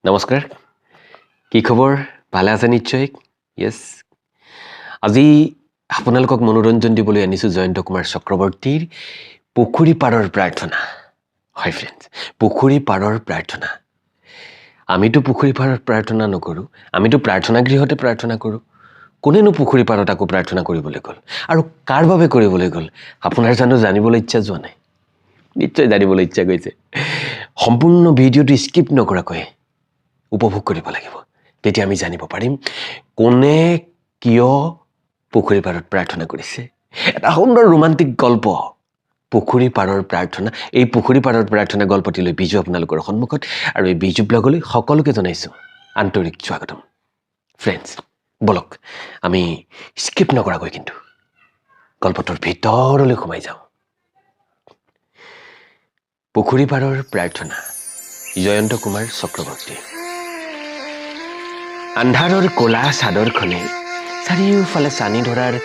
নমস্কাৰ কি খবৰ ভালে আছে নিশ্চয় ইয়েছ আজি আপোনালোকক মনোৰঞ্জন দিবলৈ আনিছো জয়ন্ত কুমাৰ চক্ৰৱৰ্তীৰ পুখুৰী পাৰৰ প্ৰাৰ্থনা হয় ফ্ৰেণ্ডছ পুখুৰী পাৰৰ প্ৰাৰ্থনা আমিতো পুখুৰী পাৰৰ প্ৰাৰ্থনা নকৰো আমিতো প্ৰাৰ্থনা গৃহতে প্ৰাৰ্থনা কৰো কোনেনো পুখুৰী পাৰত আকৌ প্ৰাৰ্থনা কৰিবলৈ গ'ল আৰু কাৰ বাবে কৰিবলৈ গ'ল আপোনাৰ জানিবলৈ ইচ্ছা যোৱা নাই নিশ্চয় জানিবলৈ ইচ্ছা গৈছে সম্পূৰ্ণ ভিডিঅ'টো স্কিপ নকৰাকৈ উপভোগ কৰিব লাগিব তেতিয়া আমি জানিব পাৰিম কোনে কিয় পুখুৰী পাৰত প্ৰাৰ্থনা কৰিছে এটা সুন্দৰ ৰোমান্টিক গল্প পুখুৰী পাৰৰ প্ৰাৰ্থনা এই পুখুৰী পাৰৰ প্ৰাৰ্থনা গল্পটিলৈ বিজু আপোনালোকৰ সন্মুখত আৰু এই বিজু ব্লগলৈ সকলোকে জনাইছো আন্তৰিক স্বাগতম ফ্ৰেণ্ডছ বলক আমি স্কিপ নকৰাকৈ কিন্তু গল্পটোৰ ভিতৰলৈ সোমাই যাওঁ পুখুৰী পাৰৰ প্ৰাৰ্থনা জয়ন্ত কুমাৰ চক্ৰৱৰ্তী আন্ধাৰৰ ক'লা চাদৰখনে চাৰিওফালে চানি ধৰাৰ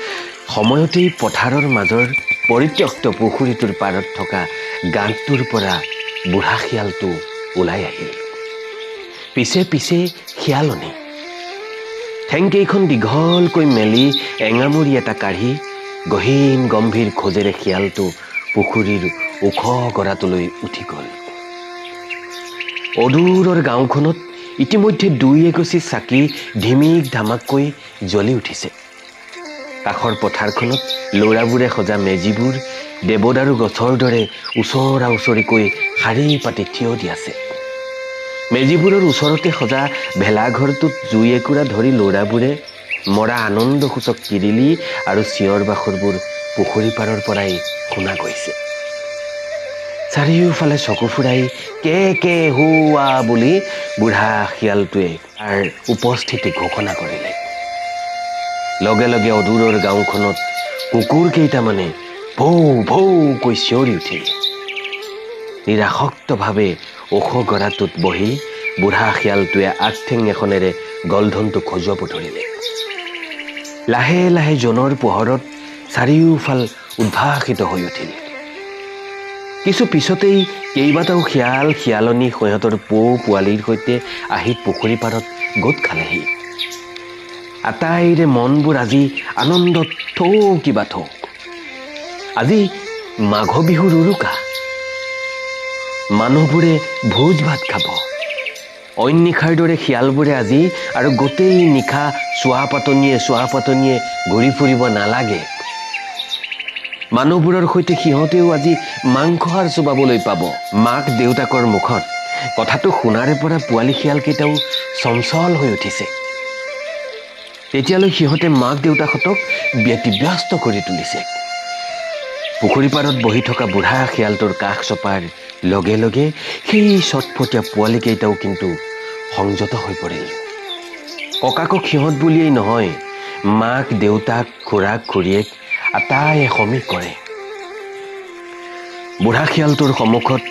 সময়তেই পথাৰৰ মাজৰ পৰিত্যক্ত পুখুৰীটোৰ পাৰত থকা গাঁতটোৰ পৰা বুঢ়া শিয়ালটো ওলাই আহিল পিছে পিছে শিয়ালনী ঠেংকেইখন দীঘলকৈ মেলি এঙামুৰি এটা কাঢ়ি গহীন গম্ভীৰ খোজেৰে শিয়ালটো পুখুৰীৰ ওখ গৰাটোলৈ উঠি গ'ল অদূৰৰ গাঁওখনত ইতিমধ্যে দুই এগছি চাকি ধিমিক ধামাককৈ জ্বলি উঠিছে কাষৰ পথাৰখনত ল'ৰাবোৰে সজা মেজিবোৰ দেৱদাৰু গছৰ দৰে ওচৰা ওচৰিকৈ শাৰী পাতি থিয় দি আছে মেজিবোৰৰ ওচৰতে সজা ভেলাঘৰটোত জুই একুৰা ধৰি ল'ৰাবোৰে মৰা আনন্দসূচক কিৰিলি আৰু চিঞৰ বাখৰবোৰ পুখুৰী পাৰৰ পৰাই শুনা গৈছে চাৰিওফালে চকু ফুৰাই কে কে হুৱা বুলি বুঢ়া শিয়ালটোৱে তাৰ উপস্থিতি ঘোষণা কৰিলে লগে লগে অদূৰৰ গাঁওখনত কুকুৰ কেইটামানে ভৌ ভৌকৈ চিঞৰি উঠিল নিৰাসক্তভাৱে ওখ গৰাটোত বহি বুঢ়া শিয়ালটোৱে আগঠেং এখনেৰে গলধনটো খজুৱাব ধৰিলে লাহে লাহে জোনৰ পোহৰত চাৰিওফাল উদ্ভাসিত হৈ উঠিল কিছু পিছতেই কেইবাটাও শিয়াল শিয়ালনী সিহঁতৰ পোৱালীৰ সৈতে আহি পুখুৰী পাৰত গোট খালেহি আটাইৰে মনবোৰ আজি আনন্দত কিবা আজি মাঘ বিহুৰ উৰুকা মানুহবোৰে ভোজ ভাত খাব অইন নিশাৰ দৰে শিয়ালবোৰে আজি আৰু গোটেই নিশা চোৱা পাতনিয়ে ঘূৰি ফুৰিব নালাগে মানুহবোৰৰ সৈতে সিহঁতেও আজি মাংসহাৰ চুবাবলৈ পাব মাক দেউতাকৰ মুখত কথাটো শুনাৰে পৰা পোৱালি শিয়াল কেইটাও চঞ্চল হৈ উঠিছে তেতিয়ালৈ সিহঁতে মাক দেউতাকহঁতক ব্যতিব্যস্ত কৰি তুলিছে পুখুৰী পাৰত বহি থকা বুঢ়া শিয়ালটোৰ কাষ চপাৰ লগে লগে সেই চটফটীয়া পোৱালি কেইটাও কিন্তু সংযত হৈ পৰিল ককাকক সিহঁত বুলিয়েই নহয় মাক দেউতাক খুৰাক খুৰীয়েক আটাইয়ে সমীহ কৰে বুঢ়া শিয়ালটোৰ সন্মুখত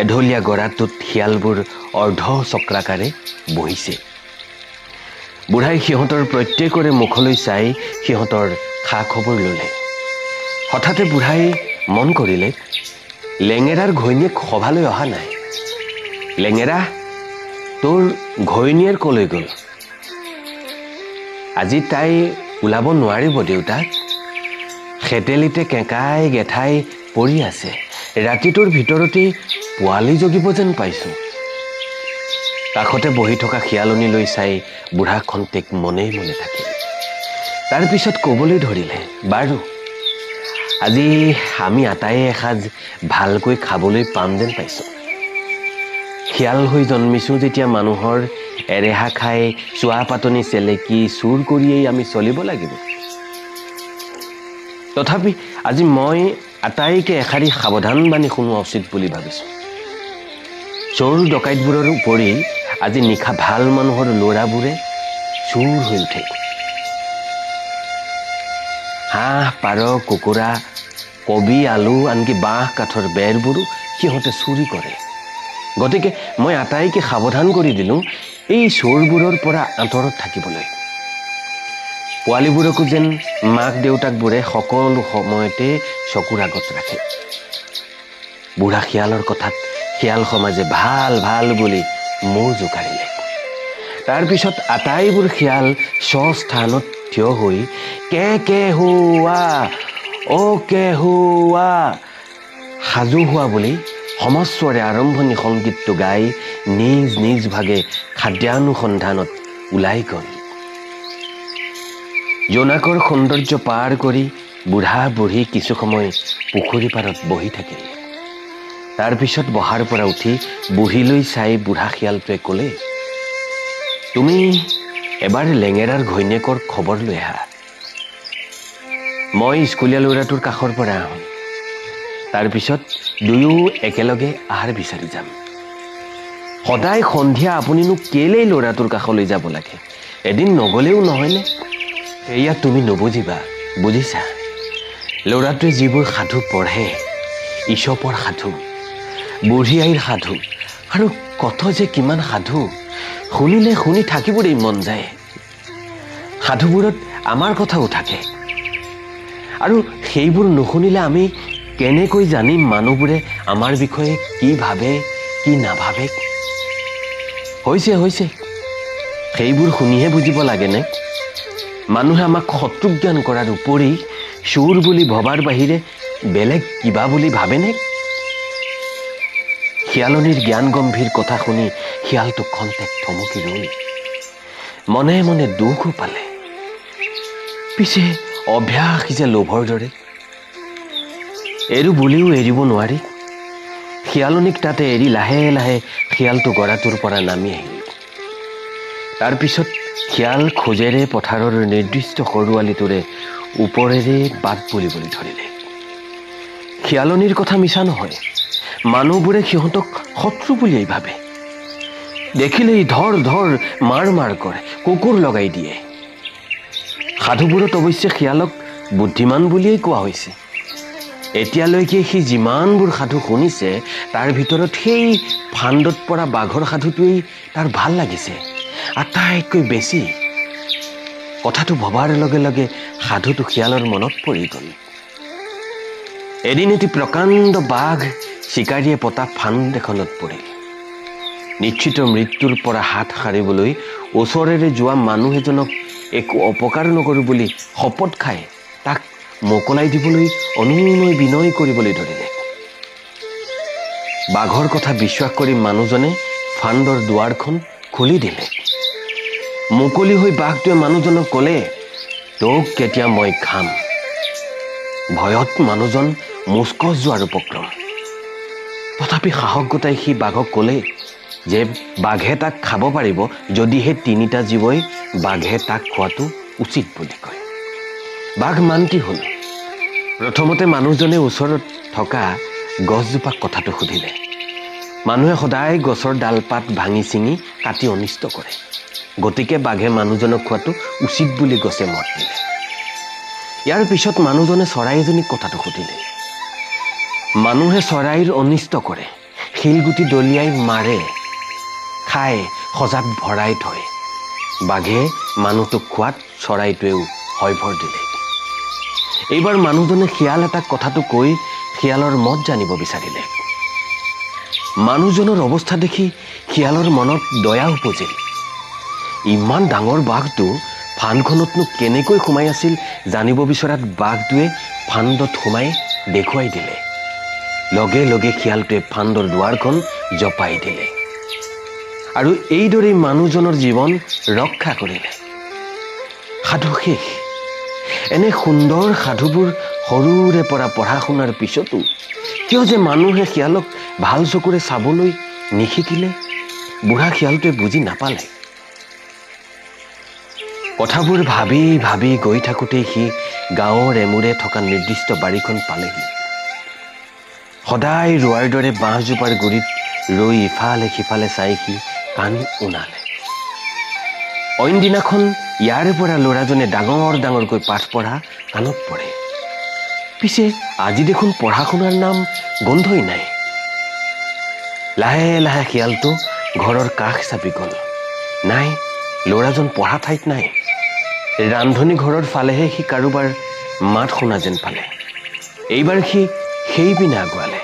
এঢলীয়া গৰাটোত শিয়ালবোৰ অৰ্ধ চক্ৰাকাৰে বহিছে বুঢ়াই সিহঁতৰ প্ৰত্যেকৰে মুখলৈ চাই সিহঁতৰ খা খবৰ ল'লে হঠাতে বুঢ়াই মন কৰিলে লেঙেৰাৰ ঘৈণীয়েক সভালৈ অহা নাই লেঙেৰা তোৰ ঘৈণীয়েৰ কলৈ গ'ল আজি তাই ওলাব নোৱাৰিব দেউতাক খেতেলিতে কেঁকাই গেঠাই পৰি আছে ৰাতিটোৰ ভিতৰতেই পোৱালি জগিব যেন পাইছো কাষতে বহি থকা শিয়ালনীলৈ চাই বুঢ়া খন্তেক মনে মনে থাকিল তাৰপিছত ক'বলৈ ধৰিলে বাৰু আজি আমি আটাইয়ে এসাঁজ ভালকৈ খাবলৈ পাম যেন পাইছো শিয়াল হৈ জন্মিছো যেতিয়া মানুহৰ এৰেহা খাই চোৱা পাতনি চেলেকি চুৰ কৰিয়েই আমি চলিব লাগিব তথাপি আজি মই আটাইকে এষাৰি সাৱধান বাণী শুনোৱা উচিত বুলি ভাবিছো চোৰ ডকাইতবোৰৰ উপৰি আজি নিশা ভাল মানুহৰ ল'ৰাবোৰে চুৰ হৈ উঠে হাঁহ পাৰ কুকুৰা কবি আলু আনকি বাঁহ কাঠৰ বেৰবোৰো সিহঁতে চুৰি কৰে গতিকে মই আটাইকে সাৱধান কৰি দিলো এই চোৰবোৰৰ পৰা আঁতৰত থাকিবলৈ পোৱালীবোৰকো যেন মাক দেউতাকবোৰে সকলো সময়তে চকুৰ আগত ৰাখে বুঢ়া শিয়ালৰ কথাত শিয়াল সমাজে ভাল ভাল বুলি মূৰ জোকাৰিলে তাৰ পিছত আটাইবোৰ শিয়াল স্বস্থানত থিয় হৈ কে কে হোৱা অ' কে হোৱা সাজু হোৱা বুলি সমস্বৰে আৰম্ভণি সংগীতটো গাই নিজ নিজ ভাগে খাদ্যানুসন্ধানত ওলাই গ'ল। জোনাকৰ সৌন্দৰ্য পাৰ কৰি বুঢ়া বুঢ়ী কিছু সময় পুখুৰী পাৰত বহি থাকিল। তাৰ পিছত বহাৰ পৰা উঠি বুঢ়ীলৈ চাই বুঢ়া শিয়ালটোৱে ক'লে, তুমি এবাৰ লেঙেৰাৰ ঘৈণীয়েকৰ খবৰ লৈ আহা। মই স্কুলীয়া ল'ৰাটোৰ কাষৰ পৰা আহোঁ। তাৰ পিছত দুয়ো একেলগে আহাৰ বিচাৰি যাম। সদায় সন্ধিয়া আপুনিনো কেলেই ল'ৰাটোৰ কাষলৈ যাব লাগে? এদিন নগ'লেও নহয়নে? এয়া তুমি নুবুজিবা, বুজিছা? ল'ৰাটোৱে যিবোৰ সাধু পঢ়ে, ঈশপৰ সাধু, বুঢ়ী আইৰ সাধু আৰু কত যে কিমান সাধু, শুনিলে শুনি থাকিবলৈ মন যায়। সাধুবোৰত আমাৰ কথাও থাকে। আৰু সেইবোৰ নুশুনিলে আমি কেনেকৈ জানিম মানুহবোৰে আমাৰ বিষয়ে কি ভাবে কি নাভাবে? হৈছে সেইবোৰ শুনিহে বুজিব লাগেনে? মানুহে আমাক শত্ৰুজ্ঞান কৰাৰ উপৰি চোৰ বুলি ভবাৰ বাহিৰে বেলেগ কিবা বুলি ভাবেনে? শিয়ালনীৰ জ্ঞান গম্ভীৰ কথা শুনি শিয়ালটো খন্তেক থমকি ৰল। মনে মনে দুখো পালে। পিছে অভ্যাস যে লোভৰ দৰে, এৰো বুলিও এৰিব নোৱাৰি। শিয়ালনীক তাতে এৰি লাহে লাহে শিয়ালটো গৰাটোৰ পৰা নামি আহিল। তাৰ পিছত শিয়াল খোজেৰে পথাৰৰ নিৰ্দিষ্ট সৰুৱালিটোৰে ওপৰেৰে বাট বুলিবলৈ ধৰিলে। শিয়ালনীৰ কথা মিছা নহয়, মানুহবোৰে সিহঁতক শত্ৰু বুলিয়েই ভাবে। দেখিলেই ধৰ ধৰ মাৰ মাৰ কৰে, কুকুৰ লগাই দিয়ে। সাধুবোৰত অৱশ্যে শিয়ালক বুদ্ধিমান বুলিয়েই কোৱা হৈছে। এতিয়ালৈকে সি যিমানবোৰ সাধু শুনিছে তাৰ ভিতৰত সেই ফান্দত পৰা বাঘৰ সাধুটোৱেই তাৰ ভাল লাগিছে আটাইতকৈ বেছি। কথাটো ভবাৰ লগে লগে সাধুটো শিয়ালৰ মনত পৰি গ'ল। এদিন এটি প্ৰকাণ্ড বাঘ চিকাৰীয়ে পতা ফান্দ এখনত পৰিল। নিশ্চিত মৃত্যুৰ পৰা হাত সাৰিবলৈ ওচৰেৰে যোৱা মানুহ এজনক একো অপকাৰ নকৰোঁ বুলি শপত খাই তাক মোকলাই দিবলৈ অনুনয় বিনয় কৰিবলৈ ধৰিলে। বাঘৰ কথা বিশ্বাস কৰি মানুহজনে ফান্দৰ দুৱাৰখন খুলি দিলে। মুকলি হৈ বাঘটোৱে মানুহজনক ক'লে, তোক কেতিয়া মই খাম। ভয়ত মানুহজন মুচকচ যোৱাৰ উপক্ৰম। তথাপি সাহস গোটাই সি বাঘক ক'লে যে বাঘে তাক খাব পাৰিব যদিহে তিনিটা জীৱই বাঘে তাক খোৱাটো উচিত বুলি কয়। বাঘ মান্তি হ'ল। প্ৰথমতে মানুহজনে ওচৰত থকা গছজোপাক কথাটো সুধিলে। মানুহে সদায় গছৰ ডালপাত ভাঙি চিঙি কাটি অনিষ্ট কৰে, গতিকে বাঘে মানুহজনক খোৱাটো উচিত বুলি গছে মত দিলে। ইয়াৰ পিছত মানুহজনে চৰাই এজনীক কথাটো সুধিলে। মানুহে চৰাইৰ অনিষ্ট কৰে, শিলগুটি দলিয়াই মাৰে, খাই সজাত ভৰাই থয়। বাঘে মানুহটোক খোৱাত চৰাইটোৱেও হয়ভৰ দিলে। এইবাৰ মানুহজনে শিয়াল এটাক কথাটো কৈ শিয়ালৰ মত জানিব বিচাৰিলে। মানুহজনৰ অৱস্থা দেখি শিয়ালৰ মনত দয়া উপজিল। ইমান ডাঙৰ বাঘটো ফান্দখনতনো কেনেকৈ সোমাই আছিল জানিব বিচৰাত বাঘটোৱে ফান্দত সোমাই দেখুৱাই দিলে। লগে লগে শিয়ালটোৱে ফান্দৰ দুৱাৰখন জপাই দিলে আৰু এইদৰেই মানুহজনৰ জীৱন ৰক্ষা কৰিলে। সাধু শেষ। এনে সুন্দৰ সাধুবোৰ সৰুৰে পৰা পঢ়া শুনাৰ পিছতো কিয় যে মানুহে শিয়ালক ভাল চকুৰে চাবলৈ নিশিকিলে বুঢ়া শিয়ালটোৱে বুজি নাপালে। কথাবোৰ ভাবি ভাবি গৈ থাকোঁতেই সি গাঁৱৰ এমূৰে থকা নিৰ্দিষ্ট বাৰীখন পালেহি। সদায় ৰোৱাৰ দৰে বাঁহজোপাৰ গুৰিত ৰৈ ইফালে সিফালে চাই সি কাণ উনালে। অইন দিনাখন ইয়াৰ পৰা ল'ৰাজনে ডাঙৰ ডাঙৰকৈ পাঠ পঢ়া কাণত পৰে। পিছে আজি দেখোন পঢ়া শুনাৰ নাম গোন্ধই নাই। লাহে লাহে শিয়ালটো ঘৰৰ কাষ চাপি গ'ল। নাই, ল'ৰাজন পঢ়া ঠাইত নাই। ৰান্ধনী ঘৰৰ ফালেহে সি কাৰোবাৰ মাত শুনা যেন পালে। এইবাৰ সি সেইপিনে আগুৱালে।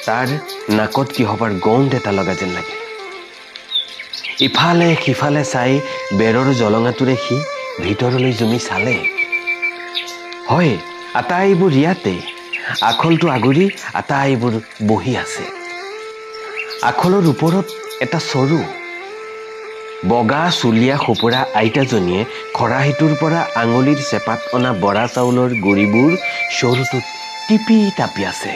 তাৰ নাকত কিহবাৰ গন্ধ এটা লগা যেন লাগিল। ইফালে সিফালে চাই বেৰৰ জলঙাটোৰে সি ভিতৰলৈ জুমি চালে। হয়, আটাইবোৰ ইয়াতে, আখলটো আগুৰি আটাইবোৰ বহি আছে। আখলৰ ওপৰত এটা চৰু। বগা চুলীয়া সোপোৰা আইতাজনীয়ে খৰাহীটোৰ পৰা আঙুলিৰ চেপাত অনা বৰা চাউলৰ গুৰিবোৰ চৰুটোত টিপি টাপি আছে।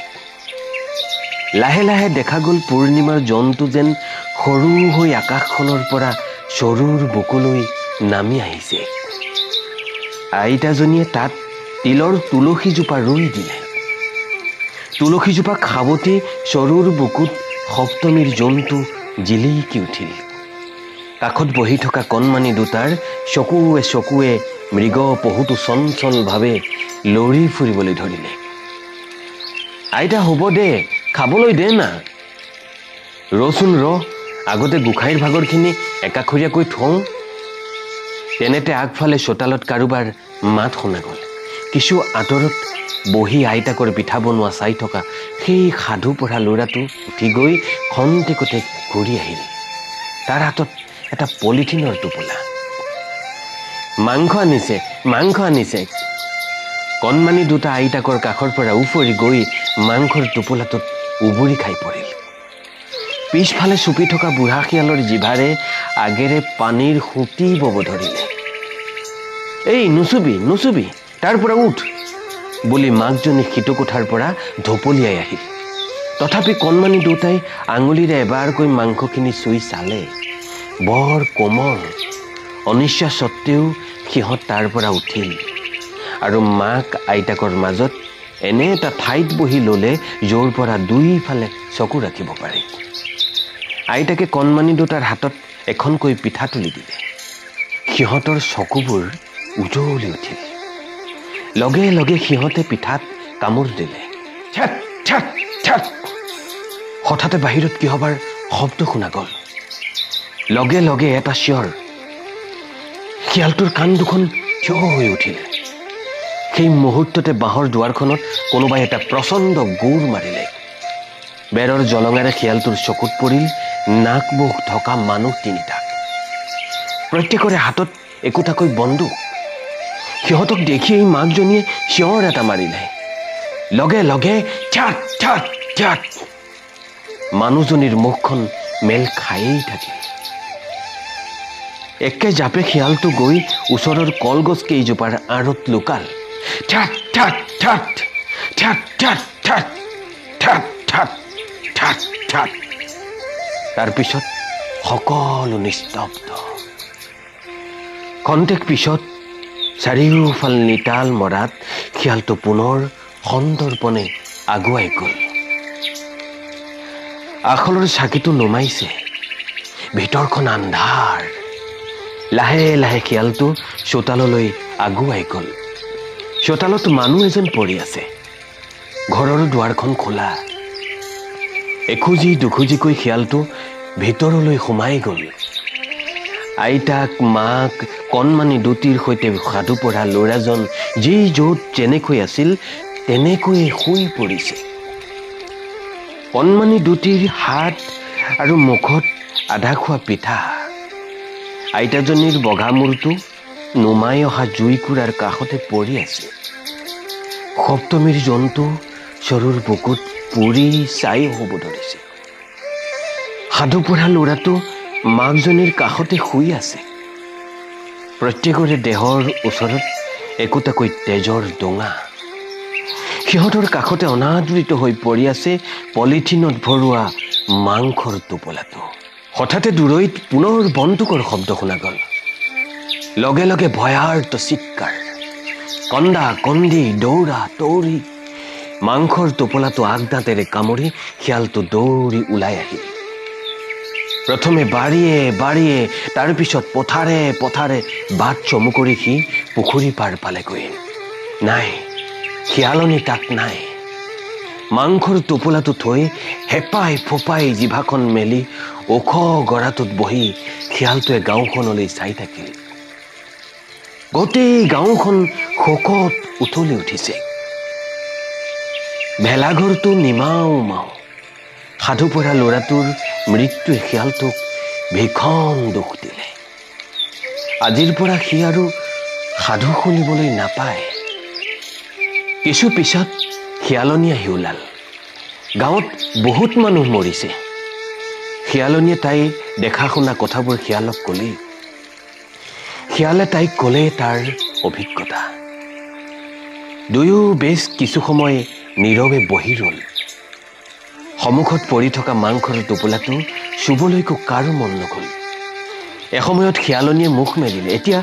লাহে লাহে দেখা গ'ল পূৰ্ণিমাৰ জন্তু যেন সৰু হৈ আকাশখনৰ পৰা চৰুৰ বুকুলৈ নামি আহিছে। আইতাজনীয়ে তাত তিলৰ তুলসীজোপা ৰুই দিলে। তুলসীজোপা খাৱতি চৰুৰ বুকুত সপ্তমীৰ জন্তু জিলিকি উঠিল। কাষত বহি থকা কণমানি দুটাৰ চকুৱে চকুৱে মৃগ পহুটো চঞ্চলভাৱে লৰি ফুৰিবলৈ ধৰিলে। আইতা হ'ব দে, খাবলৈ দে না। ৰচোন ৰ, আগতে গোসাঁইৰ ভাগৰখিনি একাষৰীয়াকৈ থওঁ। তেনেতে আগফালে চোতালত কাৰোবাৰ মাত শুনা গ'ল। কিছু আঁতৰত বহি আইতাকৰ পিঠা বনোৱা চাই থকা সেই সাধু পঢ়া ল'ৰাটো উঠি গৈ খন্তেকতে ঘূৰি আহিল। তাৰ হাতত এটা পলিথিনৰ টোপোলা। মাংস আনিছে, মাংস আনিছে। কণমানি দুটা আইতাকৰ কাষৰ পৰা উফৰি গৈ মাংসৰ টোপোলাটোত উবুৰি খাই পৰিল। পিছফালে চুপি থকা বুঢ়া শিয়ালৰ জিভাৰে আগেৰে পানীৰ সুঁতি বব ধৰিলে। এই নুচুবি নুচুবি, তাৰ পৰা উঠ বুলি মাকজনী সিটো কোঠাৰ পৰা ঢপলিয়াই আহিল। তথাপি কণমানি দুটাই আঙুলিৰে এবাৰকৈ মাংসখিনি চুই চালে। বৰ কোমল। অনিচ্ছা সত্ত্বেও সিহঁত তাৰ পৰা উঠিল আৰু মাক আইতাকৰ মাজত এনে এটা ঠাইত বহি ল'লে য'ৰ পৰা দুইফালে চকু ৰাখিব পাৰে। আইতাকে কণমানি দুটাৰ হাতত এখনকৈ পিঠা তুলি দিলে। সিহঁতৰ চকুবোৰ উজলি উঠিল। লগে লগে সিহঁতে পিঠাত কামোৰ দিলে। ঠেট ঠেট ঠেট। হঠাতে বাহিৰত কিহবাৰ শব্দ শুনা গ'ল। লগে লগে এটা চিঞৰ। শিয়ালটোৰ কাণ দুখন থিয় হৈ উঠিল। সেই মুহূৰ্ততে বাঁহৰ দুৱাৰখনত কোনোবাই এটা প্ৰচণ্ড গোৰ মাৰিলে। বেৰৰ জলঙাৰে শিয়ালটোৰ চকুত পৰিল নাক মুখ ঢকা মানুহ তিনিটা। প্ৰত্যেকৰে হাতত একোটাকৈ বন্দুক। সিহঁতক দেখিয়েই মাকজনীয়ে চিঞৰ এটা মাৰিলে। লগে লগে ঠাট ঠাট ঠাট। মানুহজনীৰ মুখখন মেল খায়েই থাকিল। একে জাপে শিয়ালটো গৈ ওচৰৰ কলগছ কেইজোপাৰ আঁৰত লুকাল। ঠাট ঠাট ঠাট ঠাট ঠাট ঠাট ঠাট ঠাট ঠাট ঠাট। তাৰপিছত সকলো নিস্তব্ধ। খন্তেক পিছত চাৰিওফাল নিতাল মৰাত শিয়ালটো পুনৰ সন্দৰ্পণে আগুৱাই গ'ল। আখলৰ চাকিটো নুমাইছে। ভিতৰখন আন্ধাৰ। লাহে লাহে শিয়ালটো চোতাললৈ আগুৱাই গ'ল। চোতালত মানুহ এজন পৰি আছে। ঘৰৰ দুৱাৰখন খোলা। এখোজি দুখোজিকৈ শিয়ালটো ভিতৰলৈ সোমাই গ'ল। আইতাক মাক কণমানি দুটিৰ সৈতে সাধু পঢ়া ল'ৰাজন যি য'ত যেনেকৈ আছিল তেনেকৈয়ে শুই পৰিছে। কণমানি দুটিৰ হাত আৰু মুখত আধা খোৱা পিঠা। আইতাজনীৰ বগা মূৰটো নুমাই অহা জুইকুৰাৰ কাষতে পৰি আছে। সপ্তমীৰ জন্তু চৰুৰ বুকুত পুৰি ছাই হ'ব ধৰিছে। সাধু পঢ়া ল'ৰাটো মাকজনীৰ কাষতে শুই আছে। প্ৰত্যেকৰে দেহৰ ওচৰত একোটাকৈ তেজৰ ডোঙা। সিহঁতৰ কাষতে অনাদৃত হৈ পৰি আছে পলিথিনত ভৰোৱা মাংসৰ টোপোলাটো। হঠাতে দূৰৈত পুনৰ বন্দুকৰ শব্দ শুনা গ'ল। লগে লগে ভয়াৰ্ত চিৎকাৰ। কন্দা কন্দি দৌৰা দৌৰি। মাংসৰ টোপোলাটো আগদাঁতেৰে কামুৰি শিয়ালটো দৌৰি ওলাই আহিল। প্ৰথমে বাৰীয়ে বাৰীয়ে, তাৰপিছত পথাৰে পথাৰে বাট চমু কৰি সি পুখুৰী পাৰ পালেগৈ। নাই, শিয়ালনী তাত নাই। মাংসৰ টোপোলাটো থৈ হেপাই ফোপাই জিভাখন মেলি ওখ গৰাটোত বহি শিয়ালটোৱে গাঁওখনলৈ চাই থাকিল। গোটেই গাঁওখন শোকত উঠলি উঠিছে। ভেলাঘৰটো নিমাও মাও। সাধু পঢ়া ল'ৰাটোৰ মৃত্যুৱে শিয়ালটোক ভীষণ দুখ দিলে। আজিৰ পৰা সি আৰু সাধু শুনিবলৈ নাপায়। কিছু পিছত শিয়ালনী আহি ওলাল। গাঁৱত বহুত মানুহ মৰিছে। শিয়ালনীয়ে তাই দেখা শুনা কথাবোৰ শিয়ালক ক'লে। শিয়ালে তাইক ক'লে তাৰ অভিজ্ঞতা। দুয়ো বেছ কিছু সময় নীৰৱে বহি ৰ'ল। সন্মুখত পৰি থকা মাংসৰ টোপোলাটো চুবলৈকো কাৰো মন নগ'ল। এসময়ত শিয়ালনীয়ে মুখ মেলিলে, এতিয়া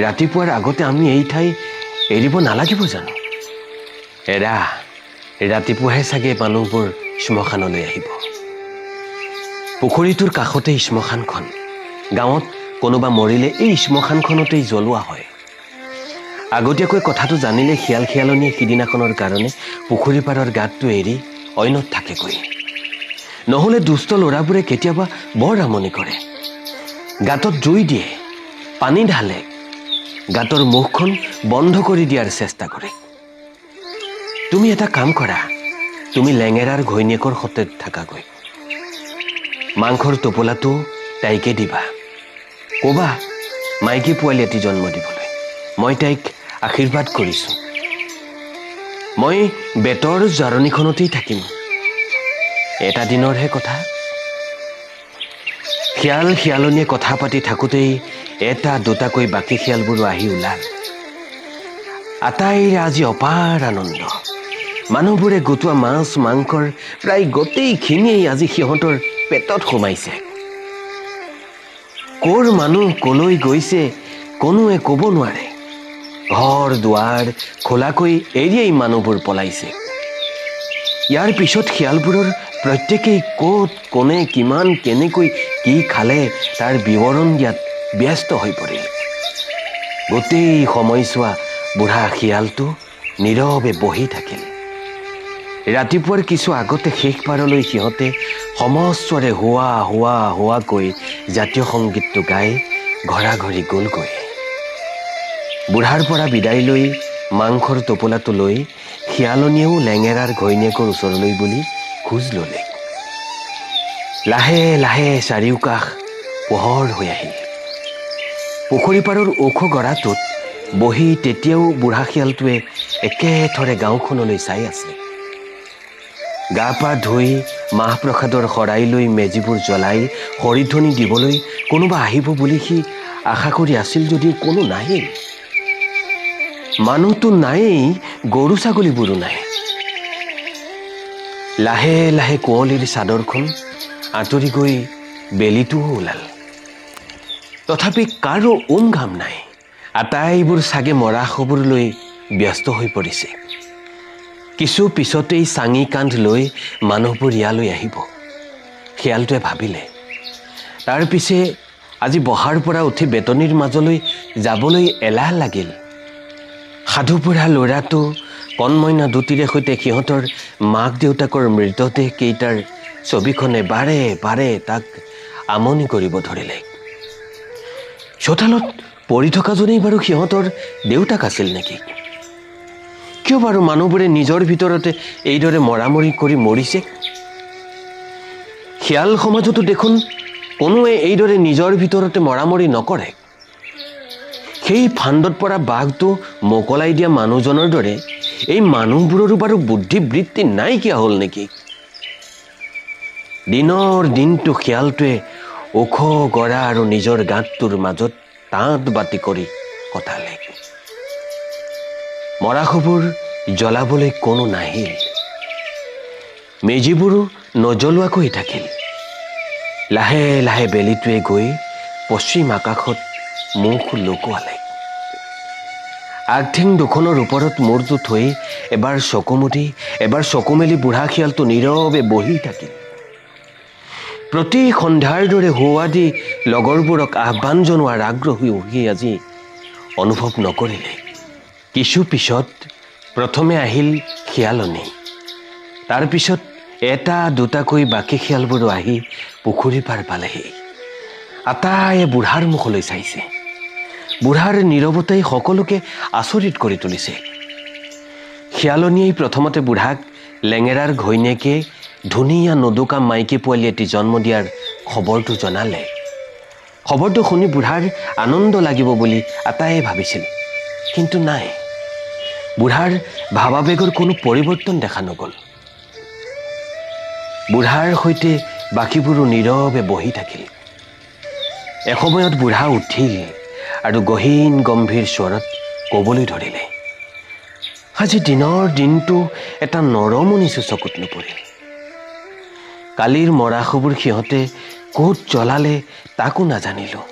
ৰাতিপুৱাৰ আগতে আমি এই ঠাই এৰিব নালাগিব জানো? এৰা, ৰাতিপুৱাহে চাগে মানুহবোৰ শ্মশানলৈ আহিব। পুখুৰীটোৰ কাষতেই শ্মশানখন। গাঁৱত কোনোবা মৰিলে এই শ্মশানখনতেই জ্বলোৱা হয়। আগতীয়াকৈ কথাটো জানিলে শিয়ালনীয়ে সিদিনাখনৰ কাৰণে পুখুৰী পাৰৰ গাঁতটো এৰি অন্যত থাকেগৈ। নহ'লে দুষ্ট ল'ৰাবোৰে কেতিয়াবা বৰ আমনি কৰে। গাঁতত জুই দিয়ে, পানী ঢালে, গাঁতৰ মুখখন বন্ধ কৰি দিয়াৰ চেষ্টা কৰে। তুমি এটা কাম কৰা, তুমি লেঙেৰাৰ ঘৈণীয়েকৰ সতে থাকাগৈ। মাংসৰ টোপোলাটো তাইকে দিবা। ক'বা মাইকী পোৱালি এটি জন্ম দিবলৈ। মই তাইক আশীৰ্বাদ কৰিছোঁ। মই বেতৰ জাৰণিখনতেই থাকিম। এটা দিনৰহে কথা। শিয়ালনীয়ে কথা পাতি থাকোঁতেই এটা দুটাকৈ বাকী শিয়ালবোৰো আহি ওলাল। আটাইৰে আজি অপাৰ আনন্দ। মানুহবোৰে গোটোৱা মাছ মাংসৰ প্ৰায় গোটেইখিনিয়েই আজি সিহঁতৰ পেটত সোমাইছে। ক'ৰ মানুহ ক'লৈ গৈছে কোনোৱে ক'ব নোৱাৰে। ঘৰ দুৱাৰ খোলাকৈ এৰিয়েই মানুহবোৰ পলাইছে। ইয়াৰ পিছত শিয়ালবোৰৰ প্ৰত্যেকেই ক'ত কোনে কিমান কেনেকৈ কি খালে তাৰ বিৱৰণ দিয়াত ব্যস্ত হৈ পৰিল। গোটেই সময়ছোৱা বুঢ়া শিয়ালটো নীৰৱে বহি থাকিল। ৰাতিপুৱাৰ কিছু আগতে শেষবাৰলৈ সিহঁতে সমস্বৰে হোৱা হোৱা হোৱাকৈ জাতীয় সংগীতটো গাই ঘৰাঘৰি গ'লগৈ। বুঢ়াৰ পৰা বিদায় লৈ মাংসৰ টোপোলাটো লৈ শিয়ালনীয়েও লেঙেৰাৰ ঘৈণীয়েকৰ ওচৰলৈ বুলি খোজ ল'লে। লাহে লাহে চাৰিওকাষ পোহৰ হৈ আহিল। পুখুৰী পাৰৰ ওখ গৰাটোত বহি তেতিয়াও বুঢ়া শিয়ালটোৱে একেথৰে গাঁওখনলৈ চাই আছে। গা পা ধুই মাহ প্ৰসাদৰ শৰাই লৈ মেজিবোৰ জ্বলাই হৰিধ্বনি দিবলৈ কোনোবা আহিব বুলি সি আশা কৰি আছিল যদিও কোনো নাহিল। মানুহটো নায়েই, গৰু ছাগলীবোৰো নাই। লাহে লাহে কুঁৱলীৰ চাদৰখন আঁতৰি গৈ বেলিটোও ওলাল। তথাপি কাৰো ঘাম নাই। আটাইবোৰ চাগে মৰা খবৰ লৈ ব্যস্ত হৈ পৰিছে। কিছু পিছতেই চাঙি কান্ধ লৈ মানুহবোৰ ইয়ালৈ আহিব, শিয়ালটোৱে ভাবিলে। তাৰ পিছে আজি বহাৰ পৰা উঠি বেতনিৰ মাজলৈ যাবলৈ এলাহ লাগিল। সাধু বুঢ়া ল'ৰাটো কণমইনা দুটিৰে সৈতে সিহঁতৰ মাক দেউতাকৰ মৃতদেহ কেইটাৰ ছবিখনে বাৰে বাৰে তাক আমনি কৰিব ধৰিলে। চোতালত পৰি থকাজনেই বাৰু সিহঁতৰ দেউতাক আছিল নেকি? কিয় বাৰু মানুহবোৰে নিজৰ ভিতৰতে এইদৰে মৰামৰি কৰি মৰিছে? শিয়াল সমাজতো দেখোন কোনোৱে এইদৰে নিজৰ ভিতৰতে মৰামৰি নকৰে। সেই ফান্দত পৰা বাঘটো মোকলাই দিয়া মানুহজনৰ দৰে এই মানুহবোৰৰো বাৰু বুদ্ধিবৃত্তি নাইকিয়া হ'ল নেকি? দিনৰ দিনটো শিয়ালটোৱে ওখ গৰা আৰু নিজৰ গাঁতটোৰ মাজত তাঁত বাতি কৰি কটালে। মৰাশবোৰ জ্বলাবলৈ কোনো নাহিল। মেজিবোৰো নজ্বলোৱাকৈ থাকিল। লাহে লাহে বেলিটোৱে গৈ পশ্চিম আকাশত মুখ লুকুৱালে। আগঠিং দুখনৰ ওপৰত মূৰটো থৈ এবাৰ চকু মেলি বুঢ়া শিয়ালটো নীৰৱে বহি থাকিল। প্ৰতি সন্ধ্যাৰ দৰে হোৱা দি লগৰবোৰক আহ্বান জনোৱাৰ আগ্ৰহী সি আজি অনুভৱ নকৰিলে। কিছু পিছত প্ৰথমে আহিল শিয়ালনী। তাৰপিছত এটা দুটাকৈ বাকী শিয়ালবোৰো আহি পুখুৰী পাৰ পালেহি। আটাইয়ে বুঢ়াৰ মুখলৈ চাইছে। বুঢ়াৰ নীৰৱতাই সকলোকে আচৰিত কৰি তুলিছে। শিয়ালনীয়ে প্ৰথমতে বুঢ়াক লেঙেৰাৰ ঘৈণীয়েকে ধুনীয়া নদুকা মাইকী পোৱালি এটি জন্ম দিয়াৰ খবৰটো জনালে। খবৰটো শুনি বুঢ়াৰ আনন্দ লাগিব বুলি আটাইয়ে ভাবিছিল, কিন্তু নাই। বুঢ়াৰ ভাৱাবেগৰ কোনো পৰিৱৰ্তন দেখা নগ'ল। বুঢ়াৰ সৈতে বাকীবোৰো নীৰৱে বহি থাকিল। এসময়ত বুঢ়া উঠিল আৰু গহীন গম্ভীৰ স্বৰত ক'বলৈ ধৰিলে, আজি দিনটো এটা নৰমনিচো চকুত নপৰিল। কালিৰ মৰাশবোৰ সিহঁতে ক'ত জ্বলালে তাকো নাজানিলোঁ।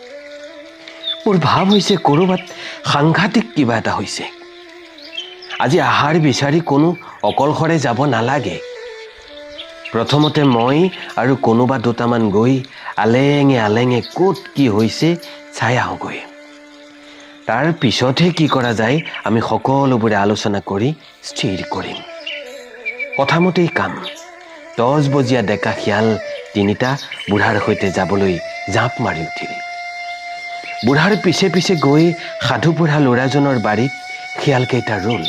মোৰ ভাৱ হৈছে ক'ৰবাত সাংঘাতিক কিবা এটা হৈছে। আজি আহাৰ বিচাৰি কোনো অকলশৰে যাব নালাগে। প্ৰথমতে মই আৰু কোনোবা দুটামান গৈ আলেঙে ক'ত কি হৈছে চাই আহোঁগৈ। তাৰ পিছতহে কি কৰা যায় আমি সকলোবোৰে আলোচনা কৰি স্থিৰ কৰিম। কথামতেই কাম। 10 বজীয়া ডেকা শিয়াল তিনিটা বুঢ়াৰ সৈতে যাবলৈ জাঁপ মাৰি উঠিল। বুঢ়াৰ পিছে পিছে গৈ সাধু বুঢ়া ল'ৰাজনৰ বাৰীত শিয়ালকেইটা ৰ'ল।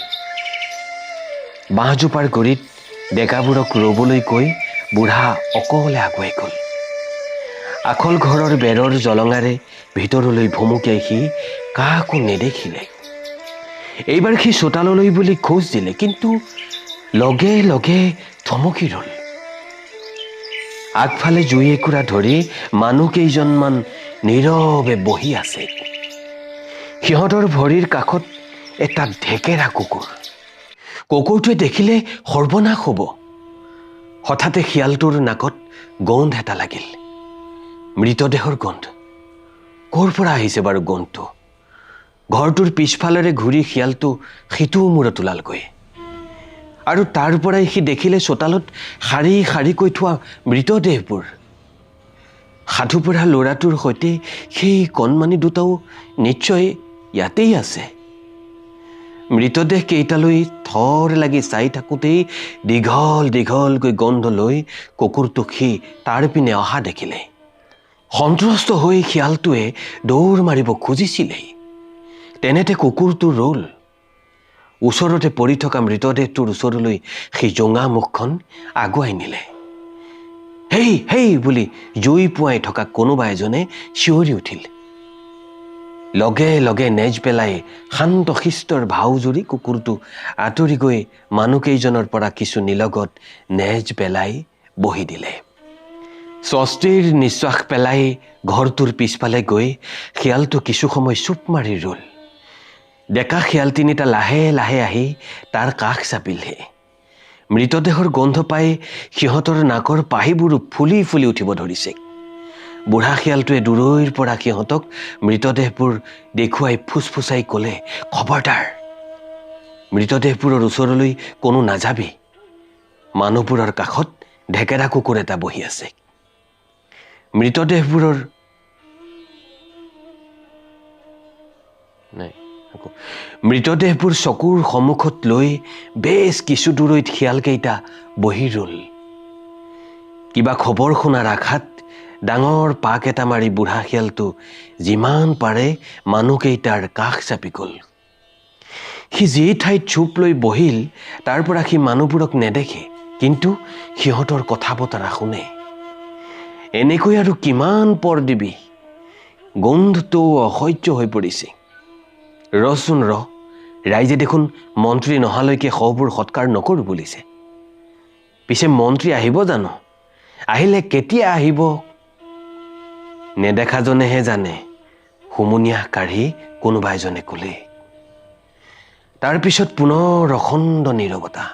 বাঁহজোপাৰ গুৰিত ডেকাবোৰক ৰ'বলৈ কৈ বুঢ়া অকলে আগুৱাই গ'ল। আখল ঘৰৰ বেৰৰ জলঙাৰে ভিতৰলৈ ভুমুকিয়াই সি কাকো নেদেখিলে। এইবাৰ সি চোতাললৈ বুলি খোজ দিলে, কিন্তু লগে লগে থমকি ৰ'ল। আগফালে জুই একুৰা ধৰি মানুহ কেইজনমান নীৰৱে বহি আছে। সিহঁতৰ ভৰিৰ কাষত এটা ঢেকেৰা কুকুৰ। কুকুৰটোৱে দেখিলে সৰ্বনাশ হ'ব। হঠাতে শিয়ালটোৰ নাকত গোন্ধ এটা লাগিল, মৃতদেহৰ গোন্ধ। ক'ৰ পৰা আহিছে বাৰু গোন্ধটো? ঘৰটোৰ পিছফালেৰে ঘূৰি শিয়ালটো সিটো মূৰত ওলালগৈ, আৰু তাৰ পৰাই সি দেখিলে চোতালত শাৰী শাৰীকৈ থোৱা মৃতদেহবোৰ। সাধু বুঢ়া ল'ৰাটোৰ সৈতে সেই কণমানি দুটাও নিশ্চয় ইয়াতেই আছে। মৃতদেহ কেইটালৈ থৰ লাগি চাই থাকোঁতেই দীঘলকৈ গোন্ধ লৈ কুকুৰটোক সি তাৰ পিনে অহা দেখিলে। সন্ত্ৰস্ত হৈ শিয়ালটোৱে দৌৰ মাৰিব খুজিছিলেই, তেনেতে কুকুৰটো ৰ'ল। ওচৰতে পৰি থকা মৃতদেহটোৰ ওচৰলৈ সি জোঙা মুখখন আগুৱাই নিলে। হেই হেই বুলি জুই পুৱাই থকা কোনোবা এজনে চিঞৰি উঠিল। লগে লগে নেজ পেলাই শান্ত শিষ্টৰ ভাও জুৰি কুকুৰটো আঁতৰি গৈ মানুহকেইজনৰ পৰা কিছু নিলগত নেজ পেলাই বহি দিলে। স্বস্তিৰ নিশ্বাস পেলাই ঘৰটোৰ পিছফালে গৈ শিয়ালটো কিছু সময় চুপ মাৰি ৰ'ল। ডেকা শিয়াল তিনিটা লাহে লাহে আহি তাৰ কাষ চাপিলহে। মৃতদেহৰ গোন্ধ পাই সিহঁতৰ নাকৰ পাহিবোৰো ফুলি ফুলি উঠিব ধৰিছে। বুঢ়া শিয়ালটোৱে দূৰৈৰ পৰা সিহঁতক মৃতদেহবোৰ দেখুৱাই ফুচফুচাই ক'লে, খবৰদাৰ, মৃতদেহবোৰৰ ওচৰলৈ কোনো নাযাবি। মানুহবোৰৰ কাষত ঢেকেৰা কুকুৰ এটা বহি আছে। মৃতদেহবোৰ চকুৰ সন্মুখত লৈ বেছ কিছু দূৰৈত শিয়ালকেইটা বহি ৰ'ল। কিবা খবৰ শুনাৰ আশাত ডাঙৰ পাক এটা মাৰি বুঢ়া শিয়ালটো যিমান পাৰে মানুহকেইটাৰ কাষ চাপি গ'ল। সি যি ঠাইত চুপ লৈ বহিল তাৰ পৰা সি মানুহবোৰক নেদেখে, কিন্তু সিহঁতৰ কথা বতৰা শুনে। এনেকৈ আৰু কিমান পৰ দিবি? গোন্ধটো অসহ্য হৈ পৰিছে। ৰচোন ৰ, ৰাইজে দেখোন মন্ত্ৰী নহালৈকে শৱবোৰ সৎকাৰ নকৰোঁ বুলিছে। পিছে মন্ত্ৰী আহিব জানো? আহিলে কেতিয়া আহিব? নেদেখাজনেহে জানে, হুমুনিয়াহ কাঢ়ি কোনোবা এজনে ক'লে। তাৰ পিছত পুনৰ অখণ্ড নীৰৱতা,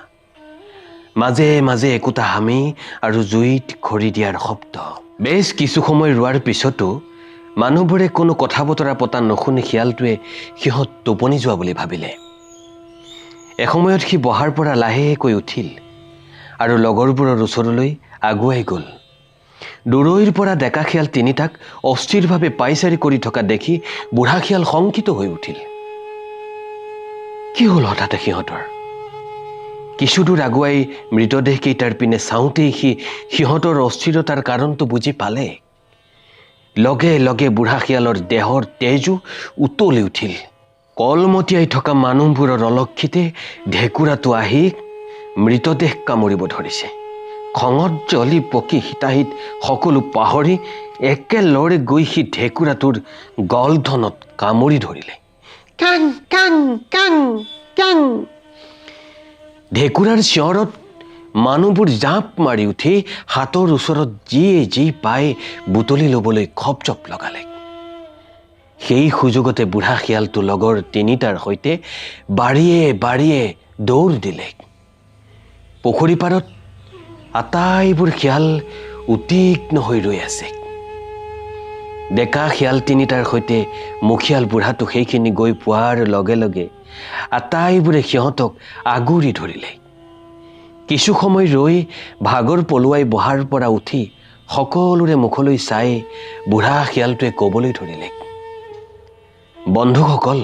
মাজে মাজে একোটা হামি আৰু জুইত খৰি দিয়াৰ শব্দ। বেছ কিছু সময় ৰোৱাৰ পিছতো মানুহবোৰে কোনো কথা বতৰা পতা নুশুনি শিয়ালটোৱে সিহঁত টোপনি যোৱা বুলি ভাবিলে। এসময়ত সি বহাৰ পৰা লাহেকৈ উঠিল আৰু লগৰবোৰৰ ওচৰলৈ আগুৱাই গ'ল। দূৰৈৰ পৰা ডেকা শিয়াল তিনিটাক অস্থিৰভাৱে পাইচাৰি কৰি থকা দেখি বুঢ়া শিয়াল শংকিত হৈ উঠিল। কি হ'ল হঠাতে সিহঁতৰ? কিছুদূৰ আগুৱাই মৃতদেহকেইটাৰ পিনে চাওঁতেই সি সিহঁতৰ অস্থিৰতাৰ কাৰণটো বুজি পালে। লগে লগে বুঢ়া শিয়ালৰ দেহৰ তেজো উতলি উঠিল। কলমতিয়াই থকা মানুহবোৰৰ অলক্ষিতে ঢেকুৰাটো আহি মৃতদেহ কামুৰিব ধৰিছে। খঙত জ্বলি পকি হিতাহিত সকলো পাহৰি একেলৰে গৈ সি ঢেকুৰাটোৰ গলধনত কামুৰি ধৰিলে। কাং কাং কাং কাং। ঢেকুৰাৰ চিঞৰত মানুহবোৰ জাঁপ মাৰি উঠি হাতৰ ওচৰত যিয়ে যি পাই বুটলি ল'বলৈ খপজপ লগালে। সেই সুযোগতে বুঢ়া শিয়ালটো লগৰ তিনিটাৰ সৈতে বাৰীয়ে বাৰীয়ে দৌৰ দিলে। পুখুৰী পাৰত আটাইবোৰ শিয়াল উদ্বিগ্ন হৈ ৰৈ আছে। ডেকা শিয়াল তিনিটাৰ সৈতে মুখিয়াল বুঢ়াটো সেইখিনি গৈ পোৱাৰ লগে লগে আটাইবোৰে সিহঁতক আগুৰি ধৰিলে। কিছু সময় ৰৈ ভাগৰ পলুৱাই বহাৰ পৰা উঠি সকলোৰে মুখলৈ চাই বুঢ়া শিয়ালটোৱে ক'বলৈ ধৰিলে, বন্ধুসকল,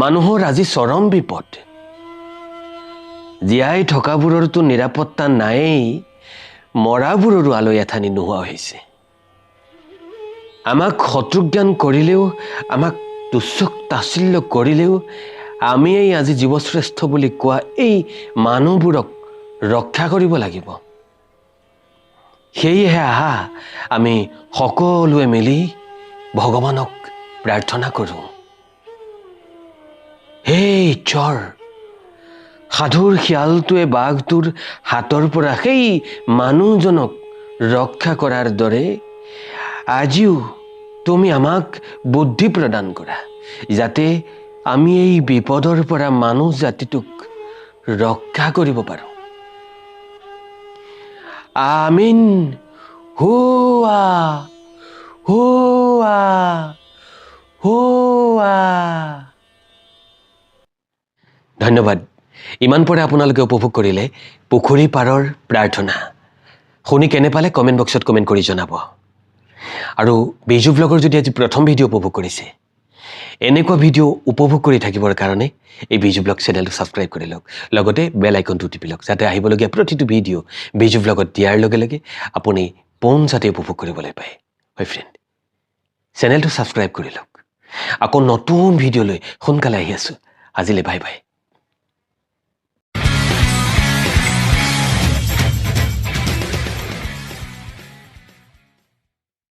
মানুহৰ আজি চৰম বিপদ। জীয়াই থকাবোৰৰতো নিৰাপত্তা নায়েই, মৰাবোৰৰো আলৈ এথানি নোহোৱা হৈছে। আমাক শত্ৰুজ্ঞান কৰিলেও, আমাক তুচ্ছ তাচ্ছিল্য কৰিলেও আমিয়েই আজি জীৱশ্ৰেষ্ঠ বুলি কোৱা এই মানুহবোৰক ৰক্ষা কৰিব লাগিব। সেয়েহে আহা আমি সকলোৱে মিলি ভগৱানক প্ৰাৰ্থনা কৰোঁ। হে ঈশ্বৰ, সাধুৰ শিয়ালটোৱে বাঘটোৰ হাতৰ পৰা সেই মানুহজনক ৰক্ষা কৰাৰ দৰে আজিও তুমি আমাক বুদ্ধি প্ৰদান কৰা, যাতে আমি এই বিপদৰ পৰা মানুহ জাতিটোক ৰক্ষা কৰিব পাৰোঁ। আমিন। হোৱা হোৱা হোৱা। ধন্যবাদ। ইমান পৰে আপোনালোকে উপভোগ কৰিলে পুখুৰী পাৰৰ প্ৰাৰ্থনা। শুনি কেনে পালে কমেণ্ট বক্সত কমেণ্ট কৰি জনাব। আৰু বিজু ব্লগৰ যদি আজি প্ৰথম ভিডিঅ' উপভোগ কৰিছে, এনেকুৱা ভিডিঅ' উপভোগ কৰি থাকিবৰ কাৰণে এই বিজু ব্লগ চেনেলটো ছাবস্ক্ৰাইব কৰি লওক, লগতে বেল আইকনটো টিপি লওক, যাতে আহিবলগীয়া প্ৰতিটো ভিডিঅ' বিজু ব্লগত দিয়াৰ লগে লগে আপুনি পোনচাতে উপভোগ কৰিবলৈ পায়। হয় ফ্ৰেণ্ড, চেনেলটো ছাবস্ক্ৰাইব কৰি লওক। আকৌ নতুন ভিডিঅ' লৈ সোনকালে আহি আছোঁ। আজিলৈ বাই বাই।